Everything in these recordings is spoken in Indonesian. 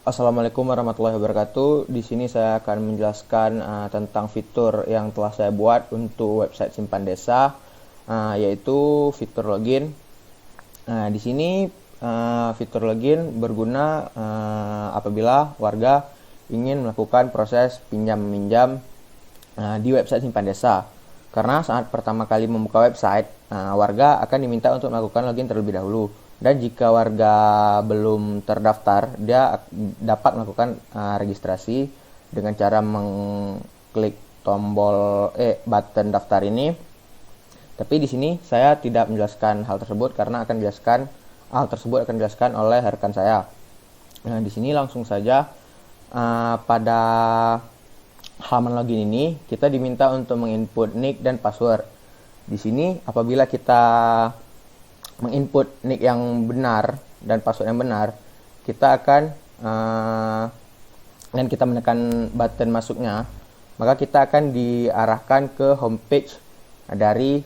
Assalamualaikum warahmatullahi wabarakatuh. Di sini saya akan menjelaskan tentang fitur yang telah saya buat untuk website Simpan Desa, yaitu fitur login. Di sini fitur login berguna apabila warga ingin melakukan proses pinjam meminjam di website Simpan Desa. Karena saat pertama kali membuka website, warga akan diminta untuk melakukan login terlebih dahulu. Dan jika warga belum terdaftar, dia dapat melakukan registrasi dengan cara mengklik tombol button daftar ini. Tapi di sini saya tidak menjelaskan hal tersebut karena hal tersebut akan dijelaskan oleh rekan saya. Nah, di sini langsung saja pada halaman login ini kita diminta untuk menginput nick dan password. Di sini apabila kita menginput nick yang benar dan password yang benar, kita akan dan kita menekan button masuknya, maka kita akan diarahkan ke homepage dari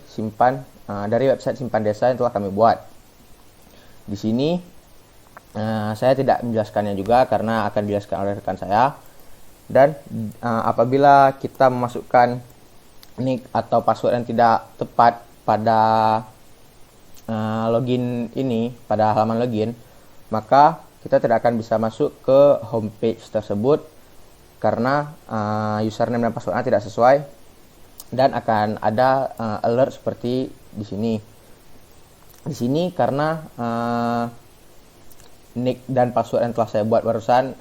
website Simpan Desa yang telah kami buat. Di sini saya tidak menjelaskannya juga karena akan dijelaskan oleh rekan saya. Dan apabila kita memasukkan nick atau password yang tidak tepat pada login ini, pada halaman login, maka kita tidak akan bisa masuk ke homepage tersebut karena username dan passwordnya tidak sesuai, dan akan ada alert seperti di sini. Di sini karena nick dan password yang telah saya buat barusan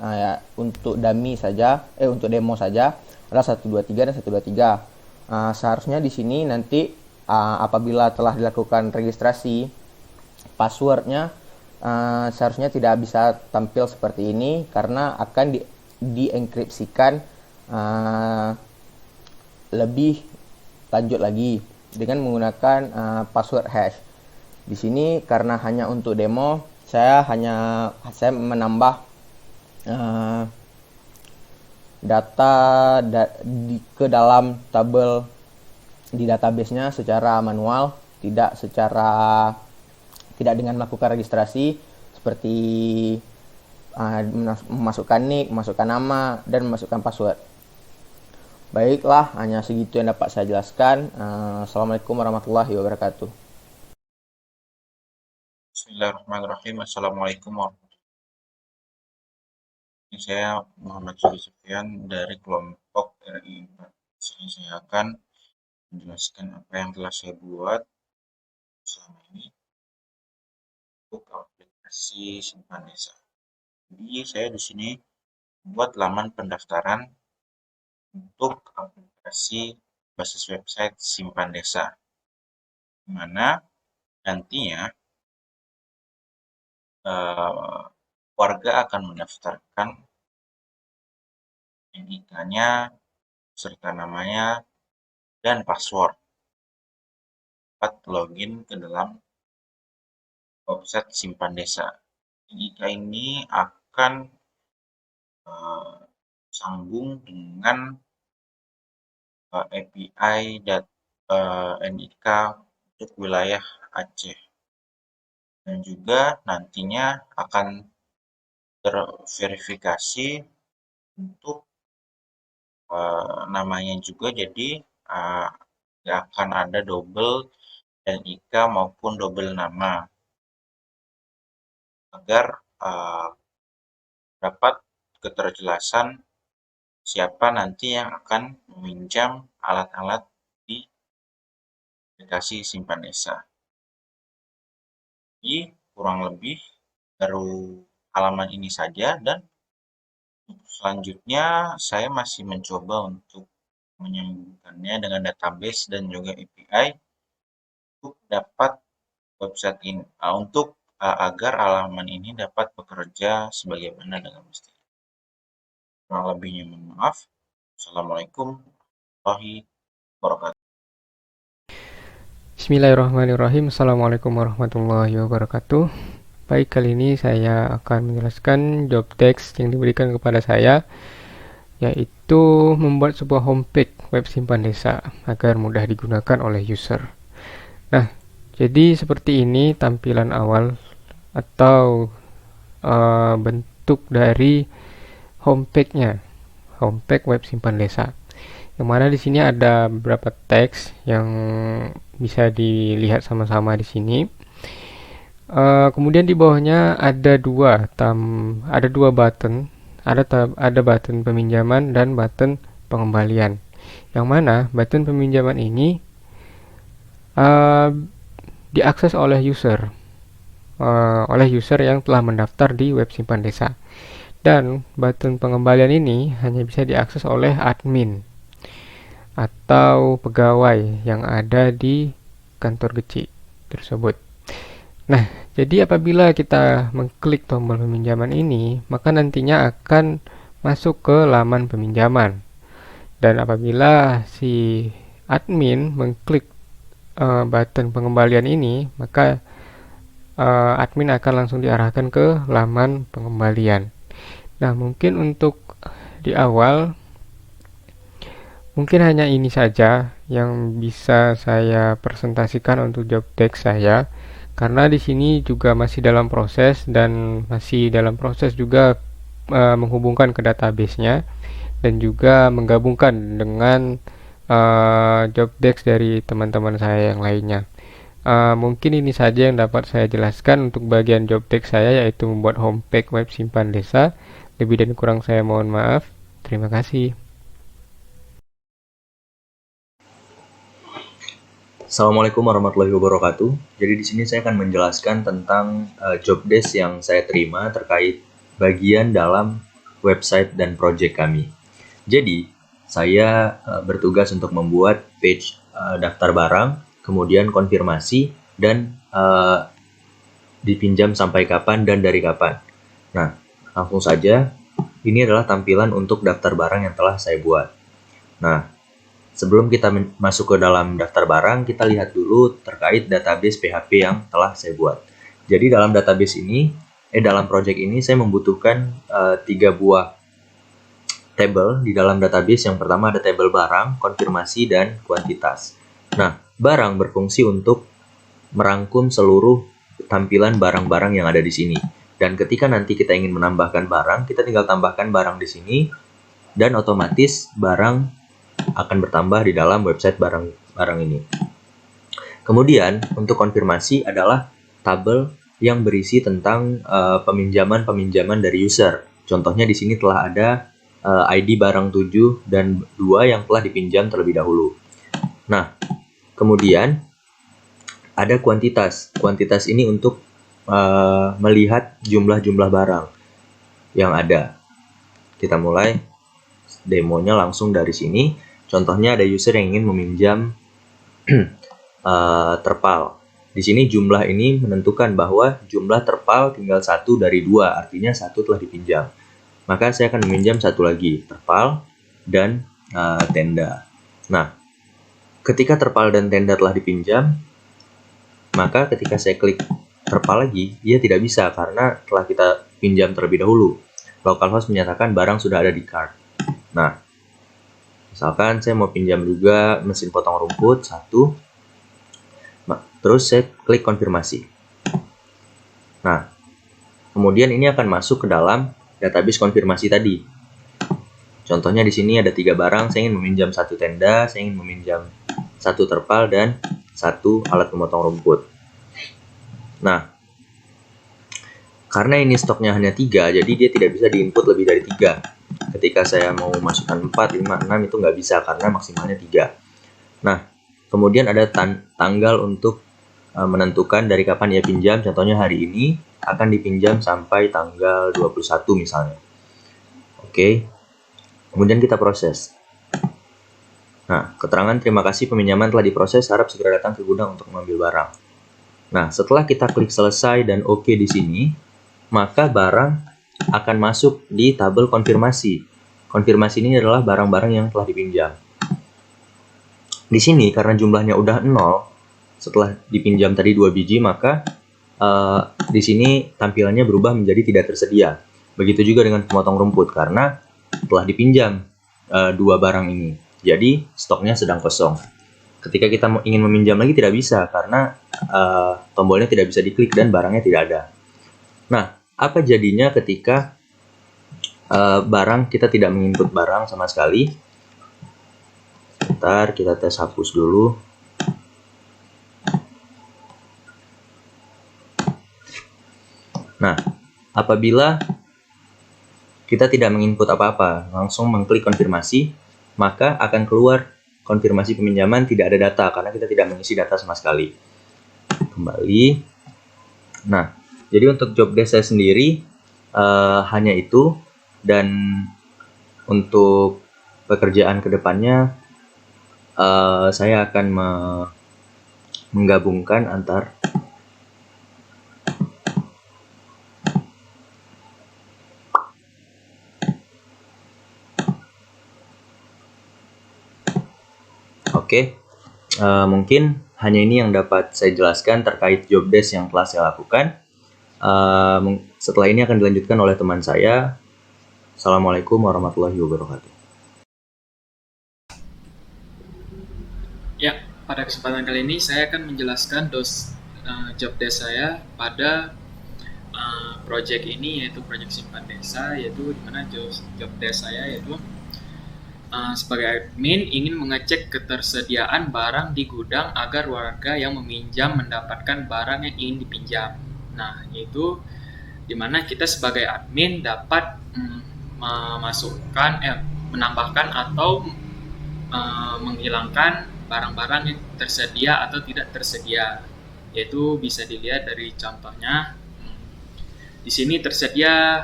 untuk dummy saja, untuk demo saja adalah 123 dan 123. Seharusnya di sini nanti apabila telah dilakukan registrasi, passwordnya seharusnya tidak bisa tampil seperti ini karena akan dienkripsikan lebih lanjut lagi dengan menggunakan password hash. Di sini karena hanya untuk demo, saya menambah data ke dalam tabel di database-nya secara manual, tidak dengan melakukan registrasi seperti memasukkan nick, memasukkan nama, dan memasukkan password. Baiklah, hanya segitu yang dapat saya jelaskan. Assalamualaikum warahmatullahi wabarakatuh. Bismillahirrahmanirrahim. Assalamualaikum warahmatullahi wabarakatuh. Saya Muhammad Suri Sufyan dari kelompok RI 4. Di sini saya akan menjelaskan apa yang telah saya buat selama ini untuk aplikasi Simpan Desa. Jadi saya di sini buat laman pendaftaran untuk aplikasi basis website Simpan Desa, di mana nantinya warga akan mendaftarkan NIK-nya serta namanya dan password dapat login ke dalam website Simpan Desa. NIK ini akan sambung dengan API NIK untuk wilayah Aceh, dan juga nantinya akan terverifikasi untuk namanya juga, jadi tidak akan ada double NIK maupun double nama, agar dapat keterjelasan siapa nanti yang akan meminjam alat-alat di aplikasi Simpan Desa. Jadi kurang lebih baru halaman ini saja, dan selanjutnya saya masih mencoba untuk menyambungkannya dengan database dan juga API untuk dapat website ini agar halaman ini dapat bekerja sebagaimana dengan mestinya. Kurang lebihnya mohon maaf. Assalamualaikum warahmatullahi wabarakatuh. Bismillahirrahmanirrahim. Assalamualaikum warahmatullahi wabarakatuh. Baik, kali ini saya akan menjelaskan job text yang diberikan kepada saya, yaitu membuat sebuah homepage web Simpan Desa agar mudah digunakan oleh user. Nah, jadi seperti ini tampilan awal atau bentuk dari homepage-nya, homepage web simpan desa. Yang mana di sini ada beberapa teks yang bisa dilihat sama-sama di sini. Kemudian di bawahnya ada dua button, ada button peminjaman dan button pengembalian. Yang mana button peminjaman ini diakses oleh user yang telah mendaftar di web simpan desa. Dan button pengembalian ini hanya bisa diakses oleh admin atau pegawai yang ada di kantor kecil tersebut. Nah, jadi apabila kita mengklik tombol peminjaman ini, maka nantinya akan masuk ke laman peminjaman. Dan apabila si admin mengklik button pengembalian ini, maka admin akan langsung diarahkan ke laman pengembalian. Nah, mungkin untuk di awal mungkin hanya ini saja yang bisa saya presentasikan untuk job desk saya, karena di sini juga masih dalam proses dan masih dalam proses juga menghubungkan ke database-nya dan juga menggabungkan dengan job desk dari teman-teman saya yang lainnya. Mungkin ini saja yang dapat saya jelaskan untuk bagian job desk saya, yaitu membuat homepage web simpan desa. Lebih dan kurang saya mohon maaf. Terima kasih. Assalamualaikum warahmatullahi wabarakatuh. Jadi di sini saya akan menjelaskan tentang job desk yang saya terima terkait bagian dalam website dan project kami. Jadi saya bertugas untuk membuat page daftar barang, kemudian konfirmasi dan dipinjam sampai kapan dan dari kapan. Nah, langsung saja, ini adalah tampilan untuk daftar barang yang telah saya buat. Nah, sebelum kita masuk ke dalam daftar barang, kita lihat dulu terkait database PHP yang telah saya buat. Jadi dalam database ini, dalam project ini saya membutuhkan 3 buah table di dalam database. Yang pertama ada table barang, konfirmasi, dan kuantitas. Nah, barang berfungsi untuk merangkum seluruh tampilan barang-barang yang ada di sini. Dan ketika nanti kita ingin menambahkan barang, kita tinggal tambahkan barang di sini, dan otomatis barang akan bertambah di dalam website barang ini. Kemudian untuk konfirmasi adalah tabel yang berisi tentang peminjaman dari user. Contohnya di sini telah ada ID barang 7 dan 2 yang telah dipinjam terlebih dahulu. Nah, kemudian ada kuantitas. Kuantitas ini untuk melihat jumlah-jumlah barang yang ada. Kita mulai demonya langsung dari sini. Contohnya ada user yang ingin meminjam terpal. Di sini jumlah ini menentukan bahwa jumlah terpal tinggal 1 dari 2, artinya 1 telah dipinjam. Maka saya akan meminjam 1 lagi, terpal dan tenda. Nah, ketika terpal dan tenda telah dipinjam, maka ketika saya klik terpal lagi, dia tidak bisa karena telah kita pinjam terlebih dahulu. Localhost menyatakan barang sudah ada di cart. Nah, misalkan saya mau pinjam juga mesin potong rumput 1. Terus saya klik konfirmasi. Nah, kemudian ini akan masuk ke dalam database konfirmasi tadi. Contohnya di sini ada 3 barang, saya ingin meminjam 1 tenda, saya ingin meminjam 1 terpal dan 1 alat pemotong rumput. Nah, karena ini stoknya hanya 3, jadi dia tidak bisa diinput lebih dari 3. Ketika saya mau masukkan 4, 5, 6 itu nggak bisa karena maksimalnya 3. Nah, kemudian ada tanggal untuk menentukan dari kapan ia pinjam. Contohnya hari ini akan dipinjam sampai tanggal 21 misalnya. Oke. Kemudian kita proses. Nah, keterangan terima kasih peminjaman telah diproses, harap segera datang ke gudang untuk mengambil barang. Nah, setelah kita klik selesai dan oke di sini, maka barang akan masuk di tabel konfirmasi. Konfirmasi ini adalah barang-barang yang telah dipinjam. Di sini karena jumlahnya udah 0, setelah dipinjam tadi 2 biji, maka di sini tampilannya berubah menjadi tidak tersedia. Begitu juga dengan pemotong rumput karena telah dipinjam 2 barang ini. Jadi stoknya sedang kosong. Ketika kita ingin meminjam lagi tidak bisa karena tombolnya tidak bisa diklik dan barangnya tidak ada. Nah, apa jadinya ketika barang, kita tidak menginput barang sama sekali. Sebentar, kita tes hapus dulu. Nah, apabila kita tidak menginput apa-apa, langsung mengklik konfirmasi, maka akan keluar konfirmasi peminjaman tidak ada data karena kita tidak mengisi data sama sekali. Kembali. Nah, jadi untuk job desk saya sendiri hanya itu, dan untuk pekerjaan kedepannya saya akan menggabungkan antar Oke, mungkin hanya ini yang dapat saya jelaskan terkait job desk yang telah saya lakukan. Setelah ini akan dilanjutkan oleh teman saya. Assalamualaikum warahmatullahi wabarakatuh. Ya, pada kesempatan kali ini saya akan menjelaskan job desk saya pada project ini, yaitu project simpan desa, yaitu dimana job desk saya yaitu sebagai admin ingin mengecek ketersediaan barang di gudang agar warga yang meminjam mendapatkan barang yang ingin dipinjam. Nah, yaitu dimana kita sebagai admin dapat menambahkan atau menghilangkan barang-barang yang tersedia atau tidak tersedia. Yaitu bisa dilihat dari contohnya. Di sini tersedia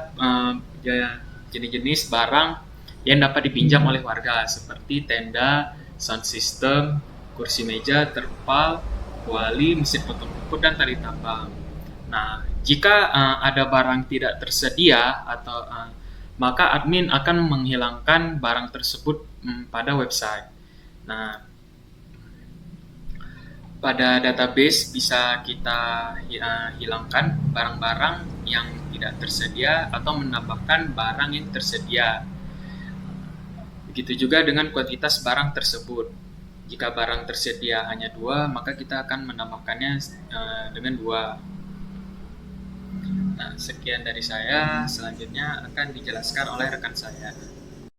jenis-jenis barang yang dapat dipinjam oleh warga seperti tenda, sound system, kursi meja, terpal, kuali, mesin potong rumput, dan tali tambang. Nah, jika ada barang tidak tersedia atau maka admin akan menghilangkan barang tersebut pada website. Nah, pada database bisa kita hilangkan barang-barang yang tidak tersedia atau menambahkan barang yang tersedia. Begitu juga dengan kuantitas barang tersebut. Jika barang tersedia hanya 2, maka kita akan menambahkannya dengan 2. Nah, sekian dari saya. Selanjutnya akan dijelaskan oleh rekan saya.